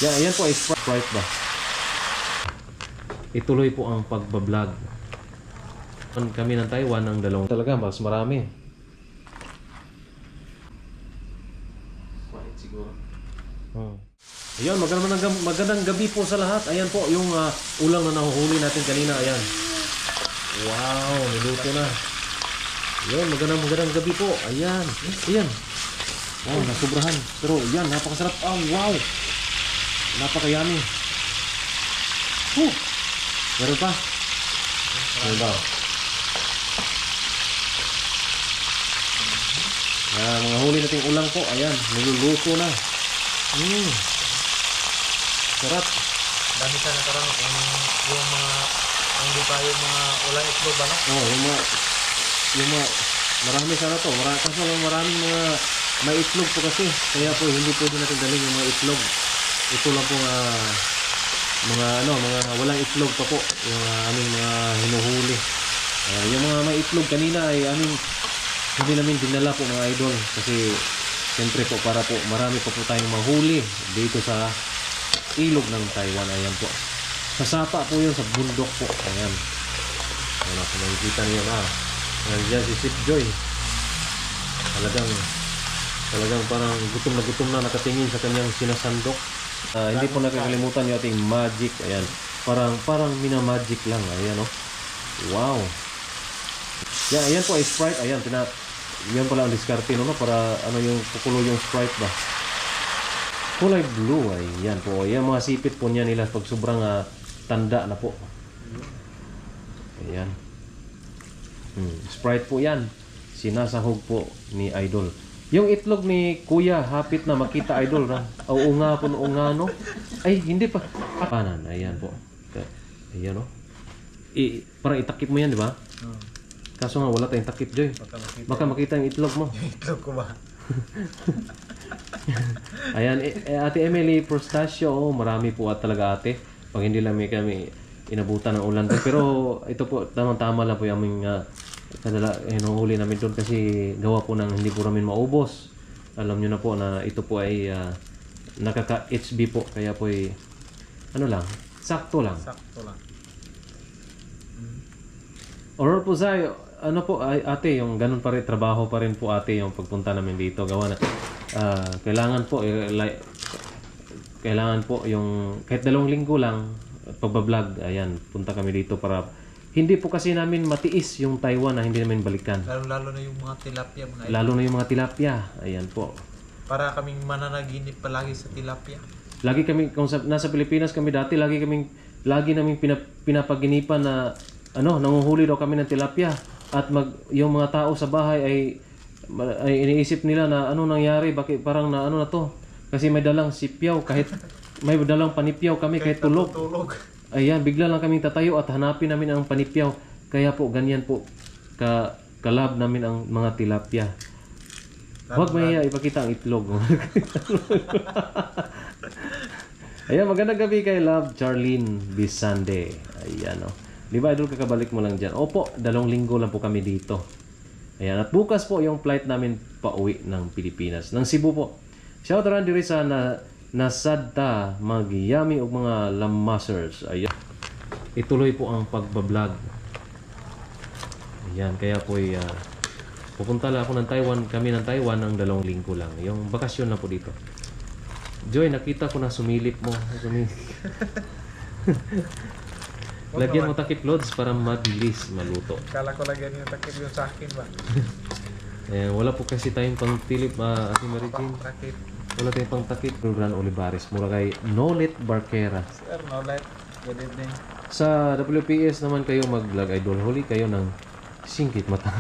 Yan po ay Sprite ba? Ituloy po ang pagbablog. Kami ng Taiwan ang dalawang. Talaga mas marami. Sprite siguro. Ayun, magandang gabi po sa lahat. Ayan po yung ulang na nahuhuli natin kanina. Ayan. Wow, niluto na. Ayun, magandang gabi po. Ayan. Ayan. Oh, nasubrahan. Pero yan, napakasarap. Oh, wow. Napakayami. Meron pa? Meron ba? Mga huli nating ulang po. Ayan, niluluto na. Sarap. Dami ka nakarang yung mga hindi pa yung mga ulang itlog ba, no? Oh, yung mga marami sana to. Kaso lang maraming mga may itlog po kasi. Kaya po hindi pwede natin dalhin yung mga itlog. Ito lang po mga walang itlog pa po yung aming mga hinuhuli. Yung mga may itlog kanina ay hindi namin dinala po mga idol kasi siyempre po para po marami pa po tayong mahuli dito sa ilog ng Taiwan. Ayan po. Sa sapa po yun, sa bundok po. Ayan. Ayan ako, makikita niyo nandiyan si Sip Joy. Talagang parang gutom na nakatingin sa kanyang sinasandok. Hindi po nakakalimutan yung ating magic. Ayan. Parang mina-magic lang. Ayan, oh. Wow. Ayan po ay Sprite. Ayan, yan pala ang diskarte, no? Para yung kukulo yung Sprite ba? Kulay blue. Ayan po. Ayan, mga sipit po niya nila pag sobrang tanda na po. Ayan. Sprite po yan. Sinasahog po ni Idol. Yung itlog ni Kuya, hapit na makita Idol na. Unga po, no? Ay, hindi pa. Panan, ayan po. Ayan, no? Parang itakip mo yan, di ba? Kaso nga, wala tayong takip, Joy. Baka makita yung itlog mo. Yung itlog ko ba? Ayan, Ate Emily Prostachio, marami po talaga ate. Pag hindi lang kami inabutan ng ulan. Pero ito po, tamang-tama lang po yung aming hinuhuli namin doon kasi gawa po ng hindi po namin maubos. Alam nyo na po na ito po ay nakaka-HB po. Kaya po ay sakto lang. Or po sa'yo, ate, yung ganun pa rin, trabaho pa rin po ate yung pagpunta namin dito. Gawa na, kailangan po yung kahit 2 linggo lang pagbablog. Ayan, punta kami dito para hindi po kasi namin matiis yung Taiwan na hindi namin balikan. Lalo na yung mga tilapia. Lalo na yung mga tilapia. Ayan po. Para kaming mananaginip palagi sa tilapia. Lagi kami, kung nasa Pilipinas kami dati, lagi namin pinapaginipan na nanguhuli daw kami ng tilapia. At yung mga tao sa bahay ay iniisip nila na nangyari, bakit parang na to. Kasi may dalang sipyaw, kahit may dalang panipyaw kami kahit tulog. Ayan, bigla lang kaming tatayo at hanapin namin ang panipyaw. Kaya po, ganyan po kalab namin ang mga tilapia. Huwag maya ipakita ang itlog. Ayan, magandang gabi kay Love Charlene Bisande. Ayan, oh. Di ba, Idol, kakabalik mo lang dyan? Opo, 2 linggo lang po kami dito. Ayan, at bukas po yung flight namin pauwi ng Pilipinas. Ng Cebu po. Shout out diri sa nasadta magyami og mga lamasers. Ayan. Ituloy po ang pagbablog. Ayan, kaya po pupunta lang ako ng Taiwan. Kami ng Taiwan ang 2 linggo lang. Yung bakasyon na po dito. Joy, nakita ko na sumilip mo. Lagyan mo takip loads para mabilis maluto. Kala ko lagyan yung takip yung sa akin ba? Ayan, wala po kasi tayong pangtilip, Ate Marijin. Wala tayong pang takip. Ruran Olivares, mula kay Nolet Barquera. Sir Nolet, good evening. Sa WPS naman kayo mag-vlog, Idol. Huli kayo ng singkit mata.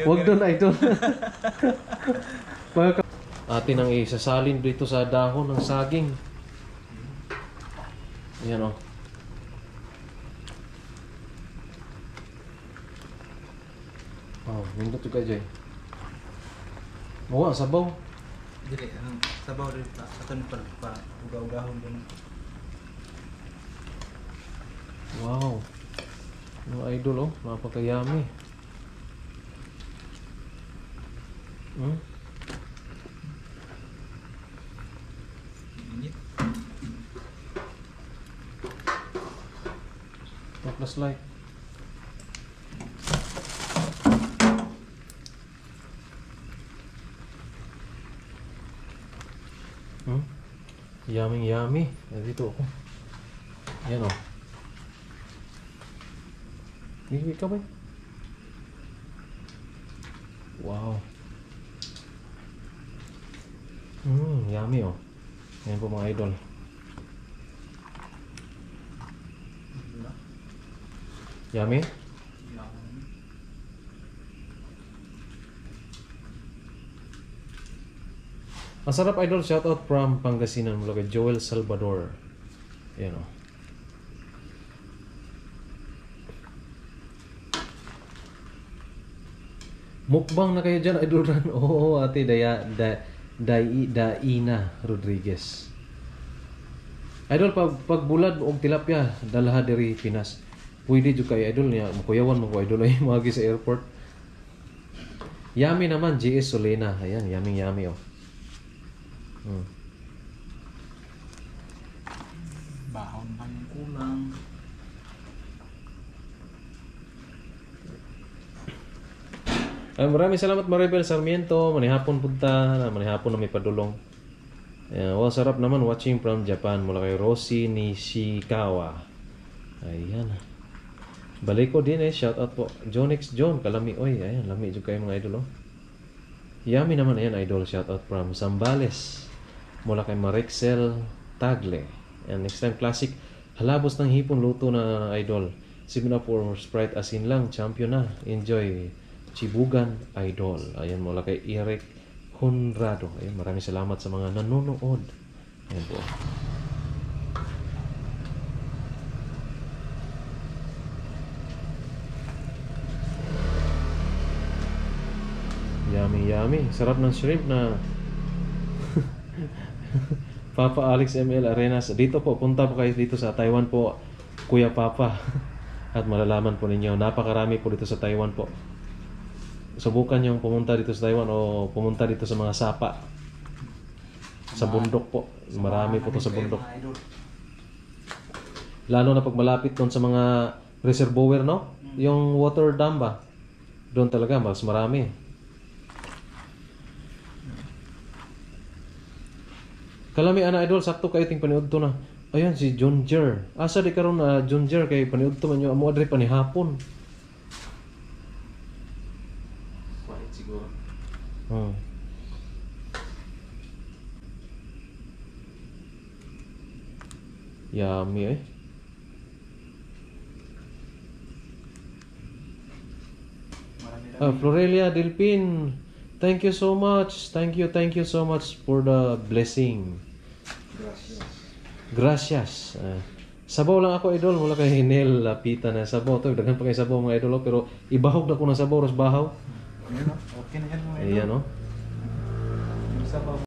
Huwag doon, Idol. Atin ang isasalin dito sa dahon ng saging. Ayan, o. Oh, nindot ka dyan. Oo, sabaw. Dili, sabaw rin pa. Ato pa ugaw-ugahon doon. Wow. Mga Idol, oh. Napakayami. focus light. Yummy, yummy. Dito ako. Yan o. Hindi ka ba? Wow. Yummy o. Yan po mga idol. Yummy? Masarap idol, shoutout from Pangasinan mula kay Joel Salvador. Yan o. Mukbang na kayo dyan, idol Ran. Oo, ate Daina Rodriguez. Idol, pag bulad o tilapia, dalaha diri Pinas. Pwede juga kayo idol niya. Makuyawan mo ko idol ay magi sa airport. Yummy naman, GS Solena. Ayan, yummy oh. Bahon pa yung kulang. Maraming salamat Maribel Sarmiento. Manihapon punta na, manihapon na may padulong. Well, sarap naman watching from Japan mula kay Rosie Nishikawa. Ayan. Balik ko din shout out po. Jonix John, kalami oy. Ayan, lami jud kayo mga idol oh. Yummy naman ayan idol, shout out from Zambales. Mula kay Marixel Tagle. And next time classic halabos ng hipon luto na idol. 7up or Sprite asin lang, champion na. Enjoy. Chibugan idol. Ayan mula kay Eric Conrado. Ayan, maraming salamat sa mga nanonood. Ayan po. Yummy. Sarap ng shrimp na Papa Alex ML Arenas. Dito po, punta po kayo dito sa Taiwan po, Kuya Papa. At malalaman po ninyo, napakarami po dito sa Taiwan po. Subukan yung pumunta dito sa Taiwan o pumunta dito sa mga sapa. Sa bundok po. Marami po to sa bundok. Lalo na pag malapit doon sa mga reservoir, no? Yung water dam ba? Doon talaga, mas marami. Kalami ana idol, sakto kayo ting paniud to na. Ayan si John Jer. Asa di karon na John Jer kay paniud to man yo amo adre panihapon. Kuwait siguro. Yummy eh. Florelia Delpin, thank you so much. Thank you so much for the blessing. Gracias. Sabaw lang ako idol mula kay Hinel Lapita na sabaw to. Daghan pa kay sabaw mga idol pero ibahog na ko ng sabaw ros bahaw. Okay na yan mga idol. Ayan no. Sabaw.